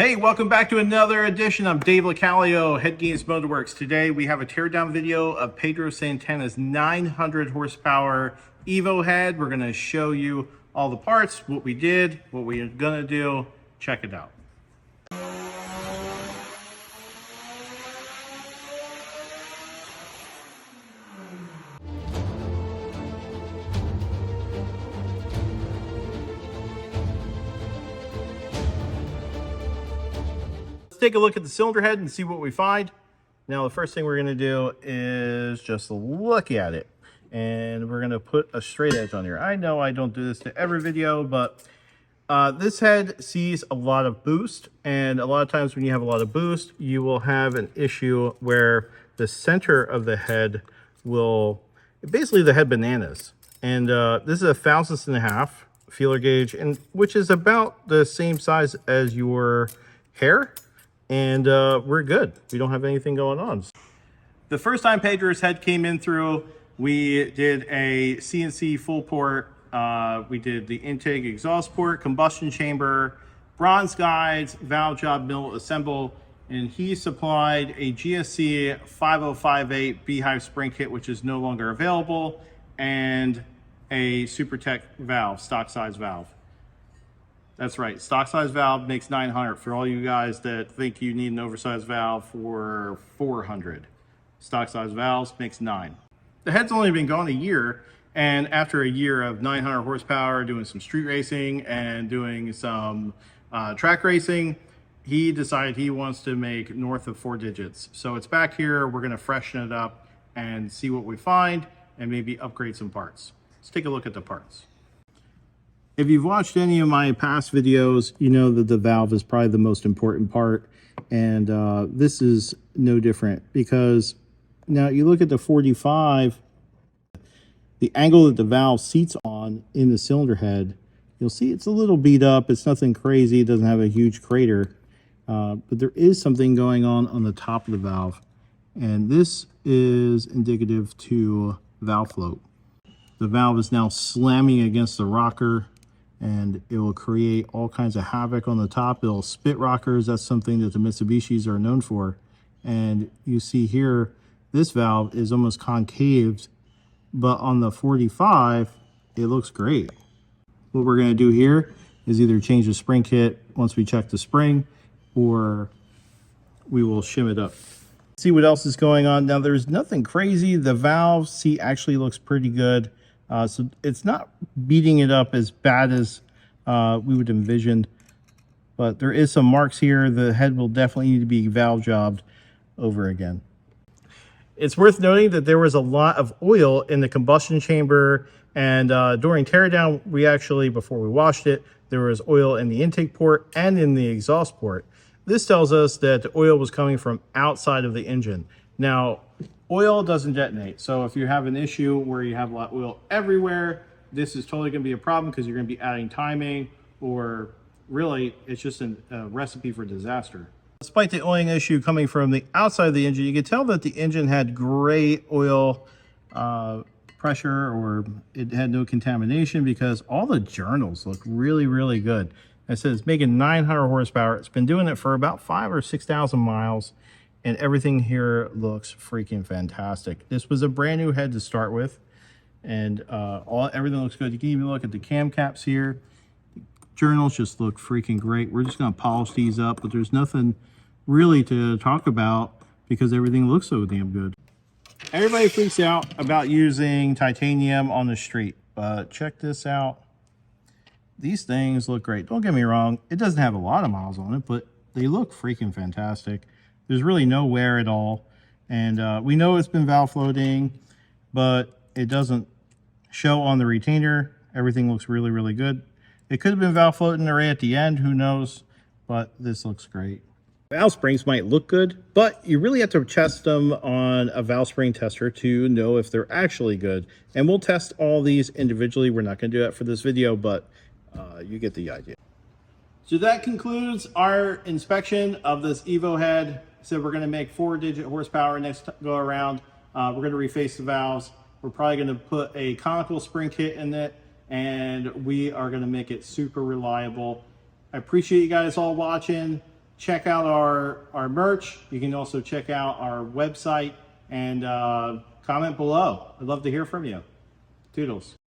Hey, welcome back to another edition. I'm Dave LaCalio, HeadGames Motorworks. Today we have a teardown video of Pedro Santana's 900 horsepower Evo head. We're going to show you all the parts, what we did, what we're going to do. Check it out. Take a look at the cylinder head and see what we find. Now the first thing we're going to do is just look at it, and we're going to put a straight edge on here. I know I don't do this to every video, but this head sees a lot of boost, and a lot of times when you have a lot of boost, you will have an issue where the center of the head will basically the head bananas. And this is a 1/1000 feeler gauge, and which is about the same size as your hair. And we're good. We don't have anything going on. The first time Pedro's head came in through, we did a CNC full port. We did the intake exhaust port, combustion chamber, bronze guides, valve job, mill assemble, and he supplied a GSC 5058 Beehive spring kit, which is no longer available, and a SuperTech valve, stock size valve. That's right, stock size valve makes 900 for all you guys that think you need an oversized valve for 400. Stock size valves makes 9. The head's only been gone a year, and after a year of 900 horsepower, doing some street racing and doing some track racing, he decided he wants to make north of 4 digits. So it's back here. We're gonna freshen it up and see what we find and maybe upgrade some parts. Let's take a look at the parts. If you've watched any of my past videos, you know that the valve is probably the most important part. And this is no different, because now you look at the 45, the angle that the valve seats on in the cylinder head, you'll see it's a little beat up. It's nothing crazy. It doesn't have a huge crater. But there is something going on the top of the valve. And this is indicative to valve float. The valve is now slamming against the rocker, and it will create all kinds of havoc on the top. It'll spit rockers. That's something that the Mitsubishis are known for. And you see here, this valve is almost concaved, but on the 45, it looks great. What we're gonna do here is either change the spring kit once we check the spring, or we will shim it up. See what else is going on. Now there's nothing crazy. The valve seat actually looks pretty good. So it's not beating it up as bad as we would envision, but there is some marks here. The head will definitely need to be valve jobbed over again. It's worth noting that there was a lot of oil in the combustion chamber, and during teardown, we actually, before we washed it, there was oil in the intake port and in the exhaust port. This tells us that the oil was coming from outside of the engine. Now, oil doesn't detonate, so if you have an issue where you have a lot of oil everywhere, this is totally going to be a problem, because you're going to be adding timing, or really it's just a recipe for disaster. Despite the oiling issue coming from the outside of the engine, you can tell that the engine had great oil pressure, or it had no contamination, because all the journals look really, really good. I said it's making 900 horsepower. It's been doing it for about 5,000 or 6,000 miles. And everything here looks freaking fantastic. This was a brand new head to start with, and everything looks good. You can even look at the cam caps here. The journals just look freaking great. We're just gonna polish these up, but there's nothing really to talk about because everything looks so damn good. Everybody freaks out about using titanium on the street, but check this out. These things look great. Don't get me wrong, it doesn't have a lot of miles on it, but they look freaking fantastic. There's really no wear at all. And we know it's been valve floating, but it doesn't show on the retainer. Everything looks really, really good. It could have been valve floating right at the end, who knows, but this looks great. Valve springs might look good, but you really have to test them on a valve spring tester to know if they're actually good. And we'll test all these individually. We're not gonna do that for this video, but you get the idea. So that concludes our inspection of this Evo head. So we're going to make 4-digit horsepower next go around. We're going to reface the valves. We're probably going to put a conical spring kit in it, and we are going to make it super reliable. I appreciate you guys all watching. check out our merch. You can also check out our website and comment below. I'd love to hear from you. Toodles.